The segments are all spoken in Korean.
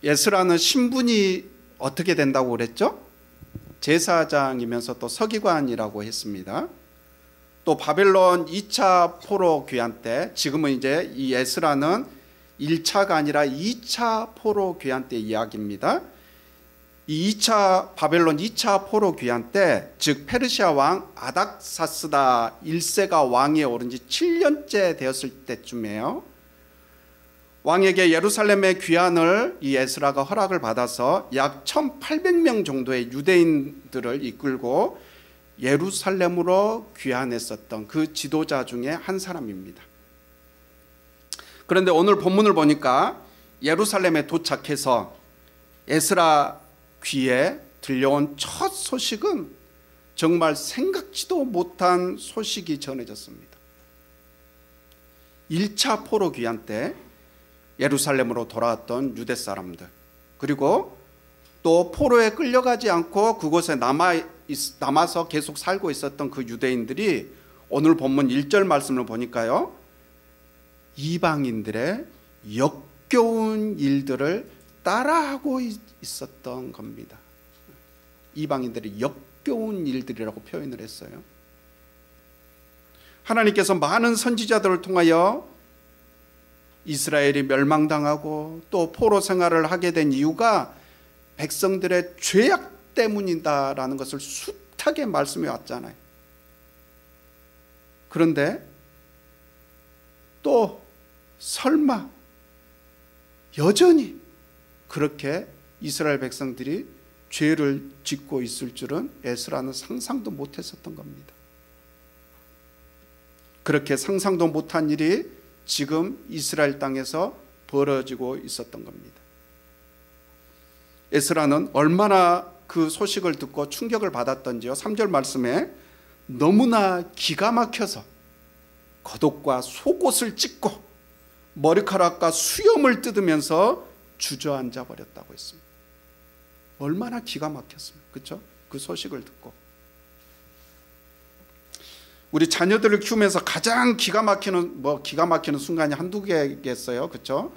에스라는 신분이 어떻게 된다고 그랬죠? 제사장이면서 또 서기관이라고 했습니다. 또 바벨론 2차 포로 귀환 때, 지금은 이제 이 에스라는 1차가 아니라 2차 포로 귀환 때 이야기입니다. 이 바벨론 2차 포로 귀환 때, 즉 페르시아 왕 아닥사스다 1세가 왕위에 오른 지 7년째 되었을 때쯤이에요. 왕에게 예루살렘의 귀환을 이 에스라가 허락을 받아서 약 1800명 정도의 유대인들을 이끌고 예루살렘으로 귀환했었던 그 지도자 중에 한 사람입니다. 그런데 오늘 본문을 보니까 예루살렘에 도착해서 에스라 귀에 들려온 첫 소식은 정말 생각지도 못한 소식이 전해졌습니다. 1차 포로 귀환 때 예루살렘으로 돌아왔던 유대 사람들, 그리고 또 포로에 끌려가지 않고 그곳에 남아서 계속 살고 있었던 그 유대인들이 오늘 본문 1절 말씀을 보니까요, 이방인들의 역겨운 일들을 따라하고 있었던 겁니다. 이방인들의 역겨운 일들이라고 표현을 했어요. 하나님께서 많은 선지자들을 통하여 이스라엘이 멸망당하고 또 포로 생활을 하게 된 이유가 백성들의 죄악 때문이다라는 것을 숱하게 말씀해 왔잖아요. 그런데 또 설마 여전히 그렇게 이스라엘 백성들이 죄를 짓고 있을 줄은 에스라는 상상도 못했었던 겁니다. 그렇게 상상도 못한 일이 지금 이스라엘 땅에서 벌어지고 있었던 겁니다. 에스라는 얼마나 그 소식을 듣고 충격을 받았던지요, 3절 말씀에 너무나 기가 막혀서 겉옷과 속옷을 찢고 머리카락과 수염을 뜯으면서 주저앉아 버렸다고 했습니다. 얼마나 기가 막혔습니까? 그렇죠? 그 소식을 듣고. 우리 자녀들을 키우면서 가장 기가 막히는 순간이 한두 개겠어요, 그렇죠?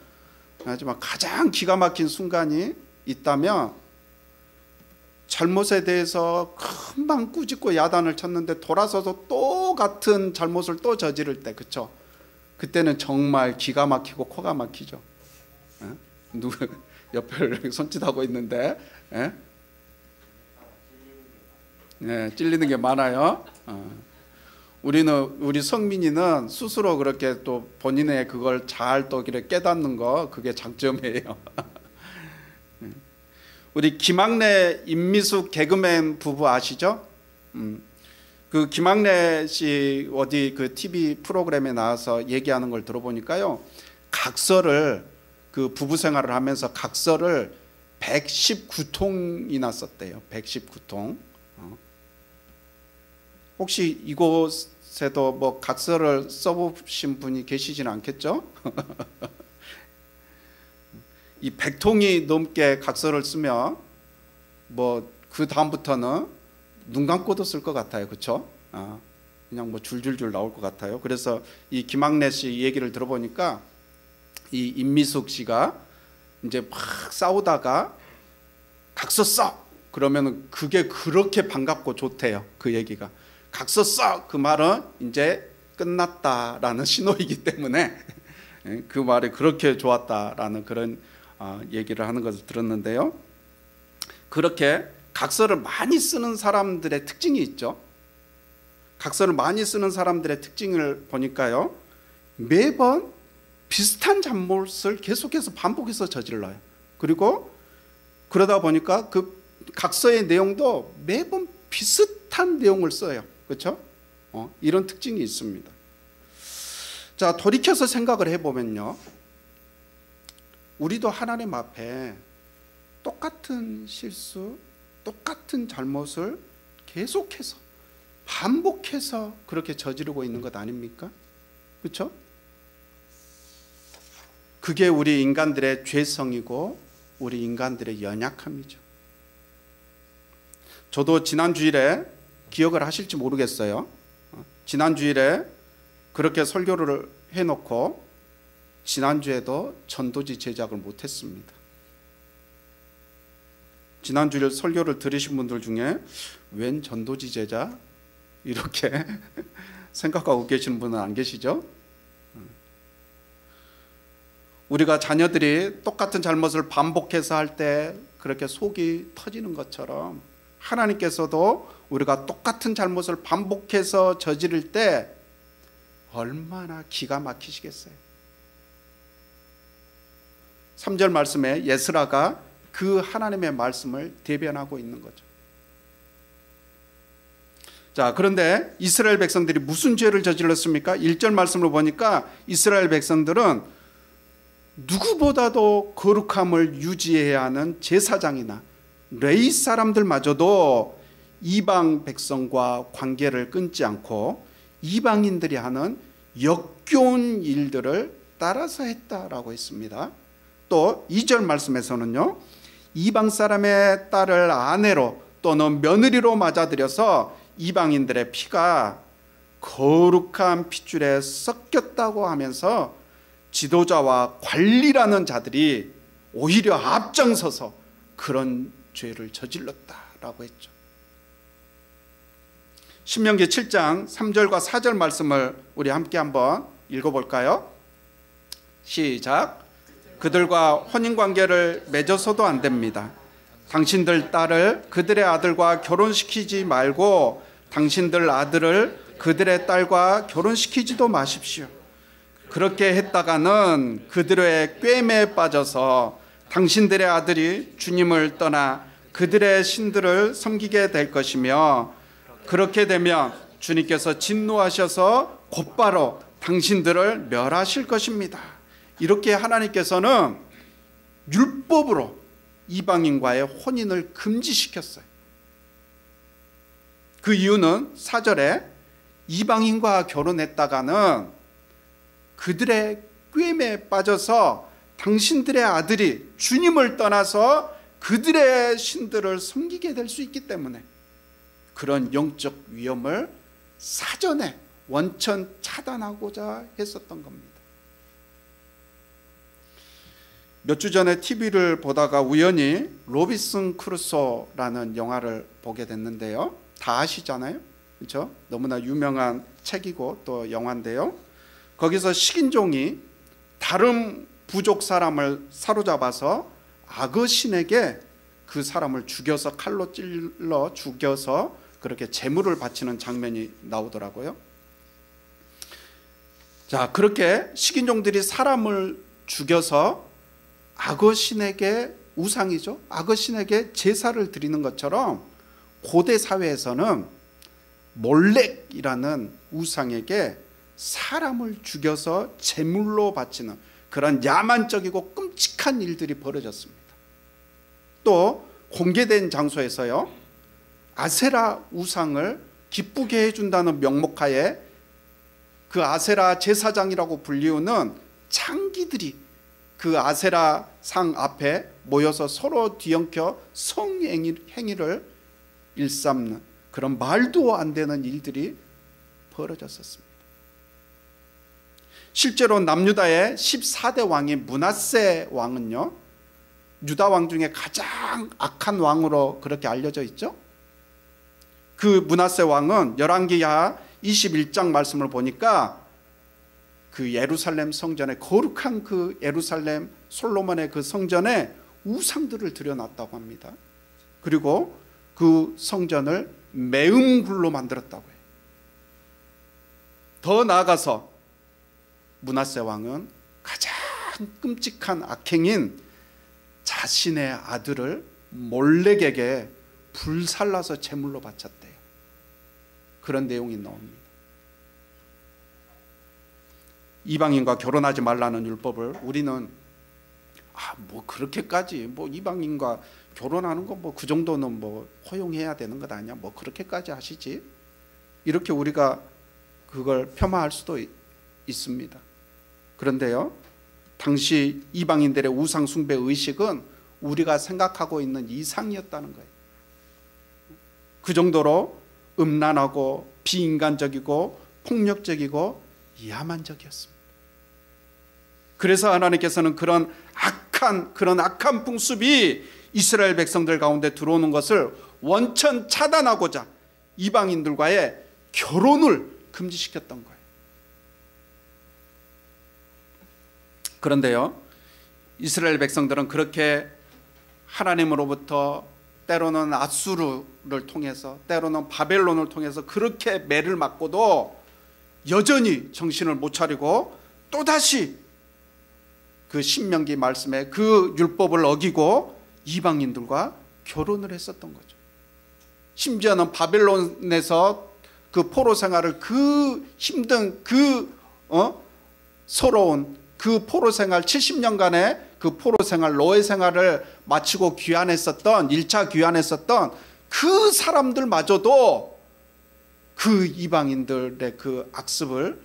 하지만 가장 기가 막힌 순간이 있다면 잘못에 대해서 금방 꾸짖고 야단을 쳤는데 돌아서서 똑같은 잘못을 또 저지를 때, 그렇죠? 그때는 정말 기가 막히고 코가 막히죠. 누구 옆에 손짓하고 있는데, 찔리는 게 많아요. 우리 성민이는 스스로 그렇게 또 본인의 그걸 잘 또 깨닫는 거, 그게 장점이에요. 우리 김학래, 임미숙 개그맨 부부 아시죠? 그 김학래 씨 어디 그 TV 프로그램에 나와서 얘기하는 걸 들어보니까요, 각서를 그 부부 생활을 하면서 각서를 119통이나 썼대요. 119통. 혹시 이곳에도 뭐 각서를 써보신 분이 계시지는 않겠죠? 이 100통이 넘게 각서를 쓰면 뭐 그 다음부터는 눈 감고도 쓸 것 같아요, 그렇죠? 그냥 뭐 줄줄줄 나올 것 같아요. 그래서 이 김학래 씨 얘기를 들어보니까 이 임미숙 씨가 이제 막 싸우다가 각서 써! 그러면 그게 그렇게 반갑고 좋대요. 그 얘기가. 각서 써! 그 말은 이제 끝났다라는 신호이기 때문에 그 말이 그렇게 좋았다라는 그런 얘기를 하는 것을 들었는데요. 그렇게 각서를 많이 쓰는 사람들의 특징이 있죠. 각서를 많이 쓰는 사람들의 특징을 보니까요, 매번 비슷한 잘못을 계속해서 반복해서 저질러요. 그리고 그러다 보니까 그 각서의 내용도 매번 비슷한 내용을 써요. 그렇죠? 이런 특징이 있습니다. 자, 돌이켜서 생각을 해보면요, 우리도 하나님 앞에 똑같은 실수, 똑같은 잘못을 계속해서 반복해서 그렇게 저지르고 있는 것 아닙니까? 그렇죠? 그게 우리 인간들의 죄성이고 우리 인간들의 연약함이죠. 저도 지난 주일에 기억을 하실지 모르겠어요. 지난 주일에 그렇게 설교를 해놓고 지난주에도 전도지 제작을 못했습니다. 지난주에 설교를 들으신 분들 중에 웬 전도지 제자? 이렇게 생각하고 계시는 분은 안 계시죠? 우리가 자녀들이 똑같은 잘못을 반복해서 할 때 그렇게 속이 터지는 것처럼 하나님께서도 우리가 똑같은 잘못을 반복해서 저지를 때 얼마나 기가 막히시겠어요. 3절 말씀에 예스라가 그 하나님의 말씀을 대변하고 있는 거죠. 자, 그런데 이스라엘 백성들이 무슨 죄를 저질렀습니까? 1절 말씀으로 보니까 이스라엘 백성들은 누구보다도 거룩함을 유지해야 하는 제사장이나 레위 사람들마저도 이방 백성과 관계를 끊지 않고 이방인들이 하는 역겨운 일들을 따라서 했다라고 했습니다. 또 2절 말씀에서는요, 이방 사람의 딸을 아내로 또는 며느리로 맞아들여서 이방인들의 피가 거룩한 핏줄에 섞였다고 하면서 지도자와 관리라는 자들이 오히려 앞장서서 그런 죄를 저질렀다라고 했죠. 신명기 7장 3절과 4절 말씀을 우리 함께 한번 읽어볼까요? 시작. 그들과 혼인관계를 맺어서도 안 됩니다. 당신들 딸을 그들의 아들과 결혼시키지 말고 당신들 아들을 그들의 딸과 결혼시키지도 마십시오. 그렇게 했다가는 그들의 꾀매에 빠져서 당신들의 아들이 주님을 떠나 그들의 신들을 섬기게 될 것이며, 그렇게 되면 주님께서 진노하셔서 곧바로 당신들을 멸하실 것입니다. 이렇게 하나님께서는 율법으로 이방인과의 혼인을 금지시켰어요. 그 이유는 4절에 이방인과 결혼했다가는 그들의 꾀매에 빠져서 당신들의 아들이 주님을 떠나서 그들의 신들을 섬기게 될 수 있기 때문에 그런 영적 위험을 사전에 원천 차단하고자 했었던 겁니다. 몇 주 전에 TV를 보다가 우연히 로빈슨 크루소라는 영화를 보게 됐는데요. 다 아시잖아요, 그렇죠? 너무나 유명한 책이고 또 영화인데요. 거기서 식인종이 다른 부족 사람을 사로잡아서 악어 신에게 그 사람을 죽여서 칼로 찔러 죽여서 그렇게 제물을 바치는 장면이 나오더라고요. 자, 그렇게 식인종들이 사람을 죽여서 악어 신에게, 우상이죠, 악어 신에게 제사를 드리는 것처럼 고대 사회에서는 몰렉이라는 우상에게 사람을 죽여서 제물로 바치는 그런 야만적이고 끔찍한 일들이 벌어졌습니다. 또 공개된 장소에서요, 아세라 우상을 기쁘게 해준다는 명목하에 그 아세라 제사장이라고 불리우는 창기들이 그 아세라 상 앞에 모여서 서로 뒤엉켜 성행위를 일삼는 그런 말도 안 되는 일들이 벌어졌었습니다. 실제로 남유다의 14대 왕이 므낫세 왕은요, 유다 왕 중에 가장 악한 왕으로 그렇게 알려져 있죠. 그 므낫세 왕은 열왕기하 21장 말씀을 보니까 그 예루살렘 성전에, 거룩한 그 예루살렘 솔로몬의 그 성전에 우상들을 들여놨다고 합니다. 그리고 그 성전을 매음굴로 만들었다고 해요. 더 나아가서 므낫세 왕은 가장 끔찍한 악행인 자신의 아들을 몰렉에게 불살라서 제물로 바쳤대요. 그런 내용이 나옵니다. 이방인과 결혼하지 말라는 율법을 우리는 뭐 그렇게까지 뭐 이방인과 결혼하는 거 뭐 그 정도는 뭐 허용해야 되는 것 아니야, 뭐 그렇게까지 하시지, 이렇게 우리가 그걸 폄하할 수도 있습니다. 그런데요, 당시 이방인들의 우상 숭배 의식은 우리가 생각하고 있는 이상이었다는 거예요. 그 정도로 음란하고 비인간적이고 폭력적이고 야만적이었습니다. 그래서 하나님께서는 그런 악한 풍습이 이스라엘 백성들 가운데 들어오는 것을 원천 차단하고자 이방인들과의 결혼을 금지시켰던 거예요. 그런데요, 이스라엘 백성들은 그렇게 하나님으로부터 때로는 아수르를 통해서, 때로는 바벨론을 통해서 그렇게 매를 맞고도 여전히 정신을 못 차리고 또다시 그 신명기 말씀에 그 율법을 어기고 이방인들과 결혼을 했었던 거죠. 심지어는 바벨론에서 그 포로 생활을, 그 힘든 서러운 그 포로 생활, 70년간의 그 포로 생활, 노예 생활을 마치고 귀환했었던, 1차 귀환했었던 그 사람들마저도 그 이방인들의 그 악습을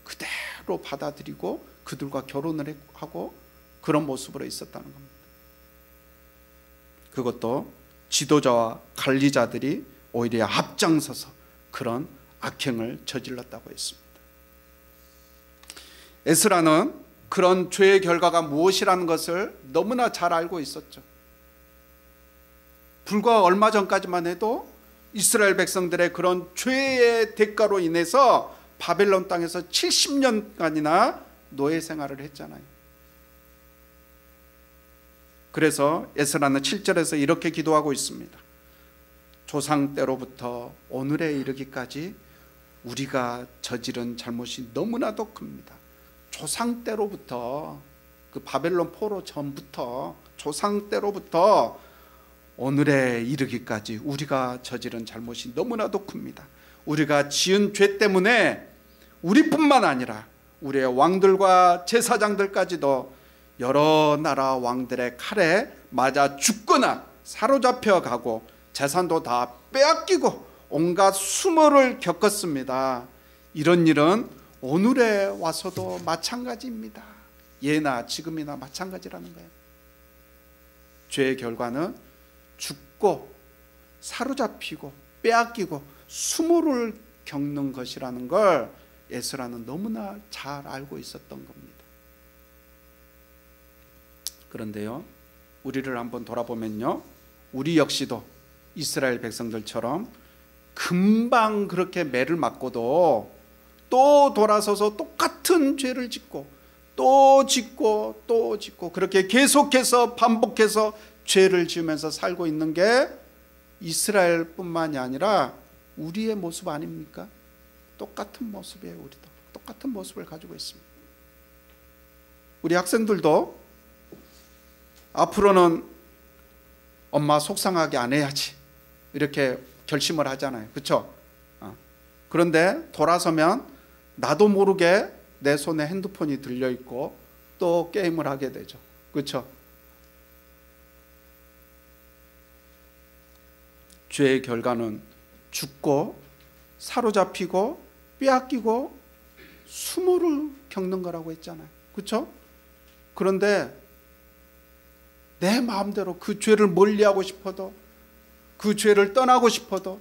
그대로 받아들이고 그들과 결혼을 하고 그런 모습으로 있었다는 겁니다. 그것도 지도자와 관리자들이 오히려 앞장서서 그런 악행을 저질렀다고 했습니다. 에스라는 그런 죄의 결과가 무엇이라는 것을 너무나 잘 알고 있었죠. 불과 얼마 전까지만 해도 이스라엘 백성들의 그런 죄의 대가로 인해서 바벨론 땅에서 70년간이나 노예 생활을 했잖아요. 그래서 에스라는 7절에서 이렇게 기도하고 있습니다. 조상 때로부터 오늘에 이르기까지 우리가 저지른 잘못이 너무나도 큽니다. 조상 때로부터, 그 바벨론 포로 전부터, 조상 때로부터 오늘에 이르기까지 우리가 저지른 잘못이 너무나도 큽니다. 우리가 지은 죄 때문에 우리뿐만 아니라 우리의 왕들과 제사장들까지도 여러 나라 왕들의 칼에 맞아 죽거나 사로잡혀 가고 재산도 다 빼앗기고 온갖 수모를 겪었습니다. 이런 일은 오늘에 와서도 마찬가지입니다. 예나 지금이나 마찬가지라는 거예요. 죄의 결과는 죽고 사로잡히고 빼앗기고 수모를 겪는 것이라는 걸 에스라는 너무나 잘 알고 있었던 겁니다. 그런데요, 우리를 한번 돌아보면요, 우리 역시도 이스라엘 백성들처럼 금방 그렇게 매를 맞고도 또 돌아서서 똑같은 죄를 짓고 또 짓고 또 짓고 그렇게 계속해서 반복해서 죄를 지으면서 살고 있는 게 이스라엘뿐만이 아니라 우리의 모습 아닙니까? 똑같은 모습이에요. 우리도 똑같은 모습을 가지고 있습니다. 우리 학생들도 앞으로는 엄마 속상하게 안 해야지 이렇게 결심을 하잖아요. 그렇죠? 그런데 돌아서면 나도 모르게 내 손에 핸드폰이 들려있고 또 게임을 하게 되죠. 그렇죠? 죄의 결과는 죽고 사로잡히고 빼앗기고 수모를 겪는 거라고 했잖아요. 그렇죠? 그런데 내 마음대로 그 죄를 멀리하고 싶어도, 그 죄를 떠나고 싶어도,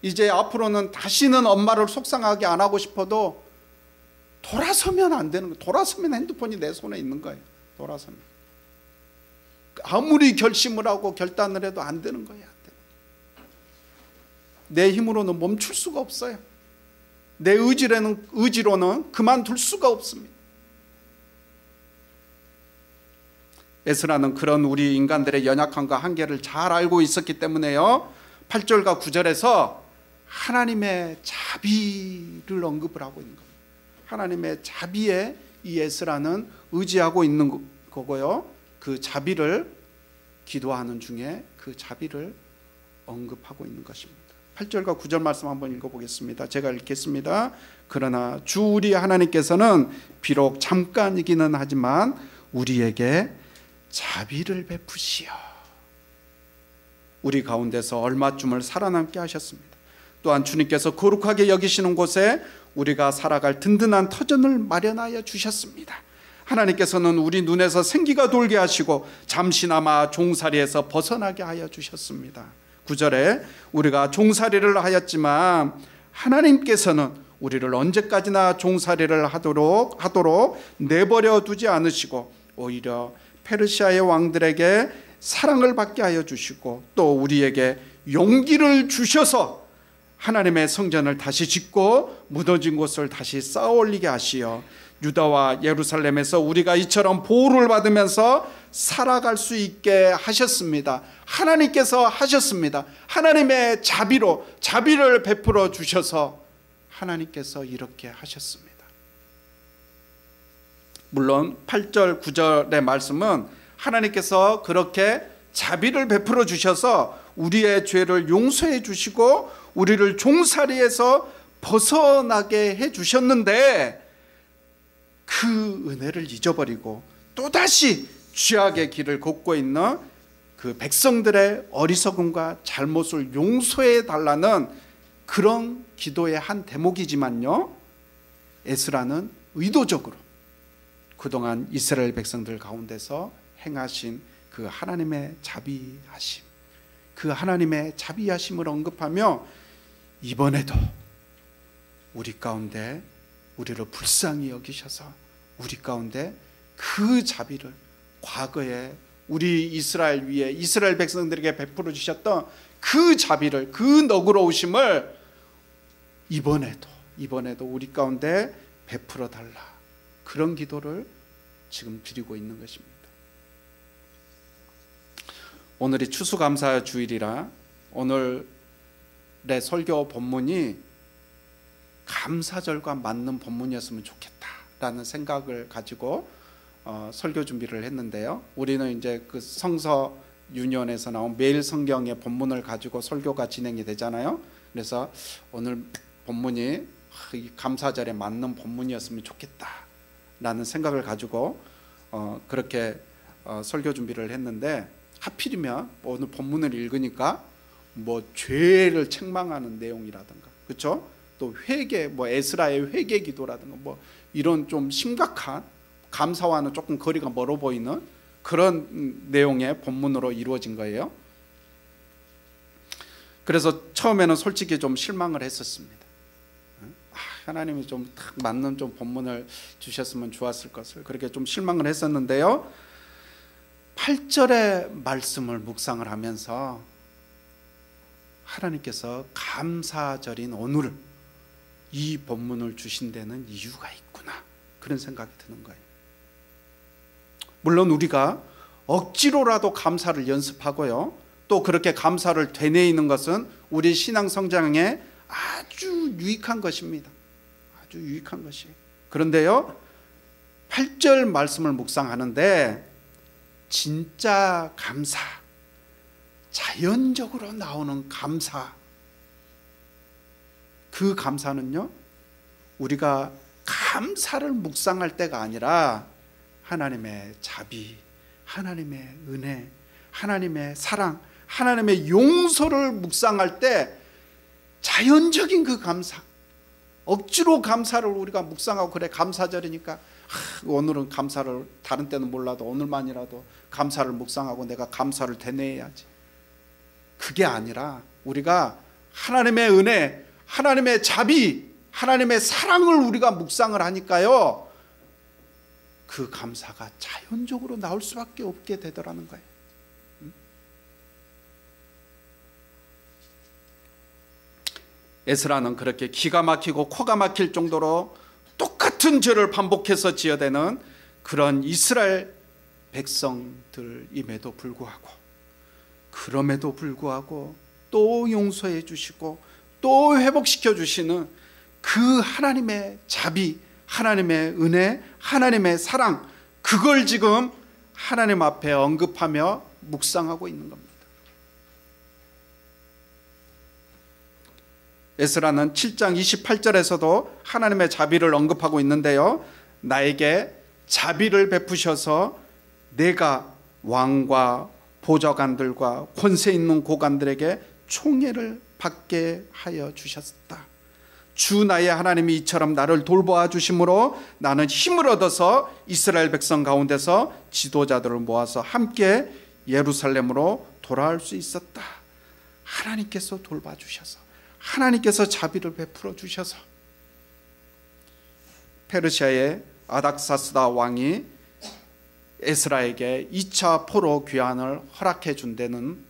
이제 앞으로는 다시는 엄마를 속상하게 안 하고 싶어도 돌아서면 안 되는 거예요. 돌아서면 핸드폰이 내 손에 있는 거예요. 돌아서면 아무리 결심을 하고 결단을 해도 안 되는 거예요. 안 되는 거예요. 내 힘으로는 멈출 수가 없어요. 내 의지로는 그만둘 수가 없습니다. 에스라는 그런 우리 인간들의 연약함과 한계를 잘 알고 있었기 때문에요, 8절과 9절에서 하나님의 자비를 언급을 하고 있는 겁니다. 하나님의 자비에 이 에스라는 의지하고 있는 거고요, 그 자비를 기도하는 중에 그 자비를 언급하고 있는 것입니다. 8절과 9절 말씀 한번 읽어보겠습니다. 제가 읽겠습니다. 그러나 주 우리 하나님께서는 비록 잠깐이기는 하지만 우리에게 자비를 베푸시어 우리 가운데서 얼마쯤을 살아남게 하셨습니다. 또한 주님께서 거룩하게 여기시는 곳에 우리가 살아갈 든든한 터전을 마련하여 주셨습니다. 하나님께서는 우리 눈에서 생기가 돌게 하시고 잠시나마 종살이에서 벗어나게 하여 주셨습니다. 9절에 우리가 종살이를 하였지만 하나님께서는 우리를 언제까지나 종살이를 하도록 내버려 두지 않으시고 오히려 페르시아의 왕들에게 사랑을 받게 하여 주시고 또 우리에게 용기를 주셔서 하나님의 성전을 다시 짓고 무너진 곳을 다시 쌓아 올리게 하시어 유다와 예루살렘에서 우리가 이처럼 보호를 받으면서 살아갈 수 있게 하셨습니다. 하나님께서 하셨습니다. 하나님의 자비를 베풀어 주셔서 하나님께서 이렇게 하셨습니다. 물론 8절 9절의 말씀은 하나님께서 그렇게 자비를 베풀어 주셔서 우리의 죄를 용서해 주시고 우리를 종살이에서 벗어나게 해 주셨는데 그 은혜를 잊어버리고 또다시 죄악의 길을 걷고 있는 그 백성들의 어리석음과 잘못을 용서해 달라는 그런 기도의 한 대목이지만요, 에스라는 의도적으로 그동안 이스라엘 백성들 가운데서 행하신 그 하나님의 자비하심, 그 하나님의 자비하심을 언급하며 이번에도 우리 가운데 우리를 불쌍히 여기셔서 우리 가운데 그 자비를 과거에 우리 이스라엘 위에 이스라엘 백성들에게 베풀어 주셨던 그 자비를, 그 너그러우심을 이번에도 우리 가운데 베풀어 달라, 그런 기도를 지금 드리고 있는 것입니다. 오늘이 추수감사 주일이라 오늘의 설교 본문이 감사절과 맞는 본문이었으면 좋겠다라는 생각을 가지고 설교 준비를 했는데요. 우리는 이제 그 성서 유년에서 나온 매일 성경의 본문을 가지고 설교가 진행이 되잖아요. 그래서 오늘 본문이 감사절에 맞는 본문이었으면 좋겠다라는 생각을 가지고 그렇게 설교 준비를 했는데, 하필이면 오늘 본문을 읽으니까 뭐 죄를 책망하는 내용이라든가, 그렇죠? 또 회개, 뭐 에스라의 회개 기도라든가 뭐 이런 좀 심각한, 감사와는 조금 거리가 멀어 보이는 그런 내용의 본문으로 이루어진 거예요. 그래서 처음에는 솔직히 좀 실망을 했었습니다. 하나님이 좀 딱 맞는 좀 본문을 주셨으면 좋았을 것을, 그렇게 좀 실망을 했었는데요, 8절의 말씀을 묵상을 하면서 하나님께서 감사절인 오늘 이 본문을 주신 데는 이유가 있구나, 그런 생각이 드는 거예요. 물론 우리가 억지로라도 감사를 연습하고요, 또 그렇게 감사를 되뇌이는 것은 우리 신앙 성장에 아주 유익한 것입니다. 아주 유익한 것이. 그런데요, 8절 말씀을 묵상하는데 진짜 감사, 자연적으로 나오는 감사, 그 감사는요, 우리가 감사를 묵상할 때가 아니라 하나님의 자비, 하나님의 은혜, 하나님의 사랑, 하나님의 용서를 묵상할 때 자연적인 그 감사, 억지로 감사를 우리가 묵상하고 그래 감사절이니까 오늘은 감사를, 다른 때는 몰라도 오늘만이라도 감사를 묵상하고 내가 감사를 되뇌어야지, 그게 아니라 우리가 하나님의 은혜, 하나님의 자비, 하나님의 사랑을 우리가 묵상을 하니까요, 그 감사가 자연적으로 나올 수밖에 없게 되더라는 거예요. 에스라는 그렇게 기가 막히고 코가 막힐 정도로 똑같은 죄를 반복해서 지어대는 그런 이스라엘 백성들임에도 불구하고, 그럼에도 불구하고 또 용서해 주시고 또 회복시켜 주시는 그 하나님의 자비, 하나님의 은혜, 하나님의 사랑, 그걸 지금 하나님 앞에 언급하며 묵상하고 있는 겁니다. 에스라는 7장 28절에서도 하나님의 자비를 언급하고 있는데요, 나에게 자비를 베푸셔서 내가 왕과 보좌관들과 권세 있는 고관들에게 총애를 받게 하여 주셨다. 주 나의 하나님이 이처럼 나를 돌보아 주심으로 나는 힘을 얻어서 이스라엘 백성 가운데서 지도자들을 모아서 함께 예루살렘으로 돌아올 수 있었다. 하나님께서 돌봐 주셔서, 하나님께서 자비를 베풀어 주셔서 페르시아의 아닥사스다 왕이 에스라에게 2차 포로 귀환을 허락해 준 데는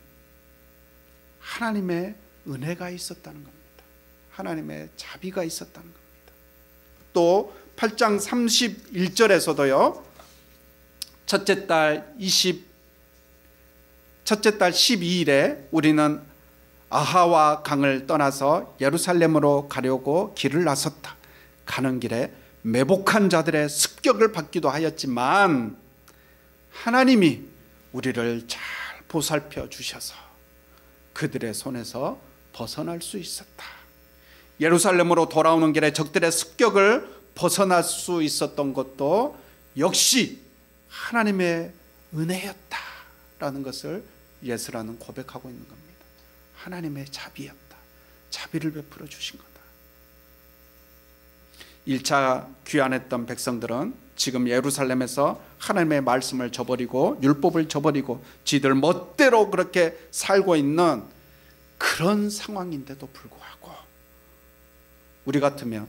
하나님의 은혜가 있었다는 겁니다. 하나님의 자비가 있었다는 겁니다. 또 8장 31절에서도요. 첫째 달 12일에 우리는 아하와 강을 떠나서 예루살렘으로 가려고 길을 나섰다. 가는 길에 매복한 자들의 습격을 받기도 하였지만 하나님이 우리를 잘 보살펴 주셔서 그들의 손에서 벗어날 수 있었다. 예루살렘으로 돌아오는 길에 적들의 습격을 벗어날 수 있었던 것도 역시 하나님의 은혜였다라는 것을 예스라는 고백하고 있는 겁니다. 하나님의 자비였다. 자비를 베풀어 주신 거다. 1차 귀환했던 백성들은 지금 예루살렘에서 하나님의 말씀을 저버리고 율법을 저버리고 지들 멋대로 그렇게 살고 있는 그런 상황인데도 불구하고 우리 같으면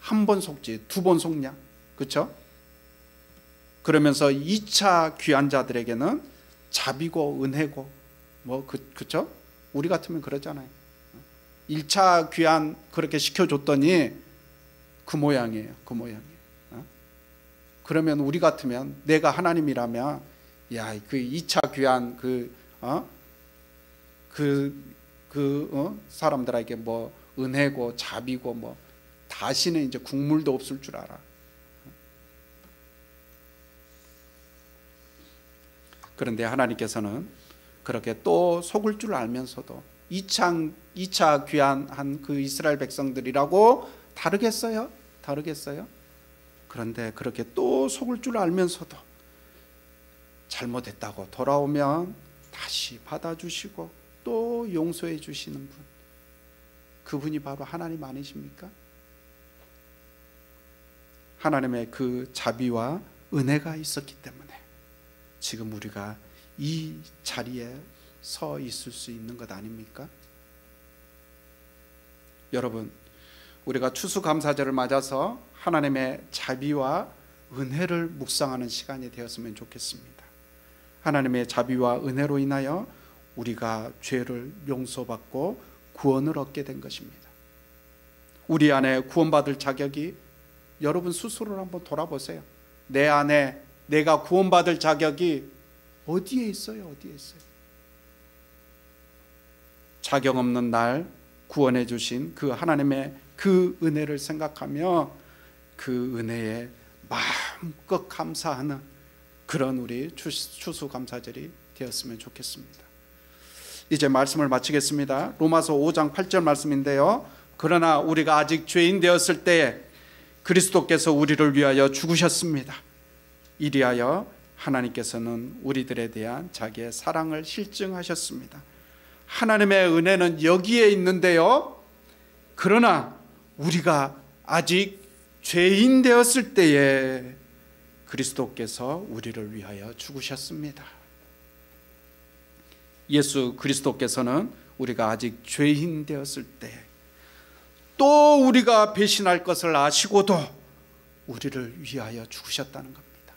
한 번 속지 두 번 속냐? 그렇죠? 그러면서 2차 귀환자들에게는 자비고 은혜고 그렇죠? 우리 같으면 그러잖아요. 1차 귀환 그렇게 시켜줬더니 그 모양이에요. 그 모양이에요. 그러면 우리 같으면 내가 하나님이라면 야, 그 2차 귀환 사람들에게 뭐 은혜고 자비고 뭐 다시는 이제 국물도 없을 줄 알아. 그런데 하나님께서는 그렇게 또 속을 줄 알면서도 2차 귀환한 그 이스라엘 백성들이라고 다르겠어요? 그런데 그렇게 또 속을 줄 알면서도 잘못했다고 돌아오면 다시 받아주시고 또 용서해 주시는 분, 그분이 바로 하나님 아니십니까? 하나님의 그 자비와 은혜가 있었기 때문에 지금 우리가 이 자리에 서 있을 수 있는 것 아닙니까? 여러분, 우리가 추수감사절을 맞아서 하나님의 자비와 은혜를 묵상하는 시간이 되었으면 좋겠습니다. 하나님의 자비와 은혜로 인하여 우리가 죄를 용서받고 구원을 얻게 된 것입니다. 우리 안에 구원받을 자격이, 여러분 스스로를 한번 돌아보세요. 내 안에 내가 구원받을 자격이 어디에 있어요? 어디에 있어요? 자격 없는 날 구원해 주신 그 하나님의 그 은혜를 생각하며 그 은혜에 마음껏 감사하는 그런 우리 추수감사절이 되었으면 좋겠습니다. 이제 말씀을 마치겠습니다. 로마서 5장 8절 말씀인데요. 그러나 우리가 아직 죄인 되었을 때에 그리스도께서 우리를 위하여 죽으셨습니다. 이리하여 하나님께서는 우리들에 대한 자기의 사랑을 실증하셨습니다. 하나님의 은혜는 여기에 있는데요. 그러나 우리가 아직 죄인 되었을 때에 그리스도께서 우리를 위하여 죽으셨습니다. 예수 그리스도께서는 우리가 아직 죄인 되었을 때 또 우리가 배신할 것을 아시고도 우리를 위하여 죽으셨다는 겁니다.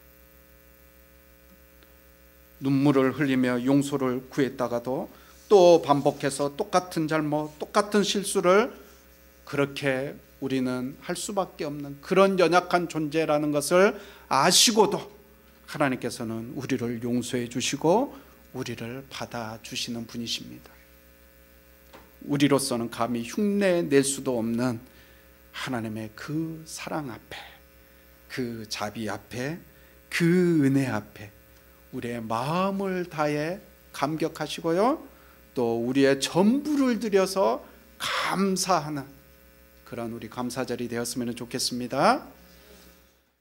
눈물을 흘리며 용서를 구했다가도 또 반복해서 똑같은 잘못, 똑같은 실수를 그렇게 우리는 할 수밖에 없는 그런 연약한 존재라는 것을 아시고도 하나님께서는 우리를 용서해 주시고 우리를 받아주시는 분이십니다. 우리로서는 감히 흉내낼 수도 없는 하나님의 그 사랑 앞에, 그 자비 앞에, 그 은혜 앞에 우리의 마음을 다해 감격하시고요, 또 우리의 전부를 들여서 감사하는 그런 우리 감사절이 되었으면 좋겠습니다.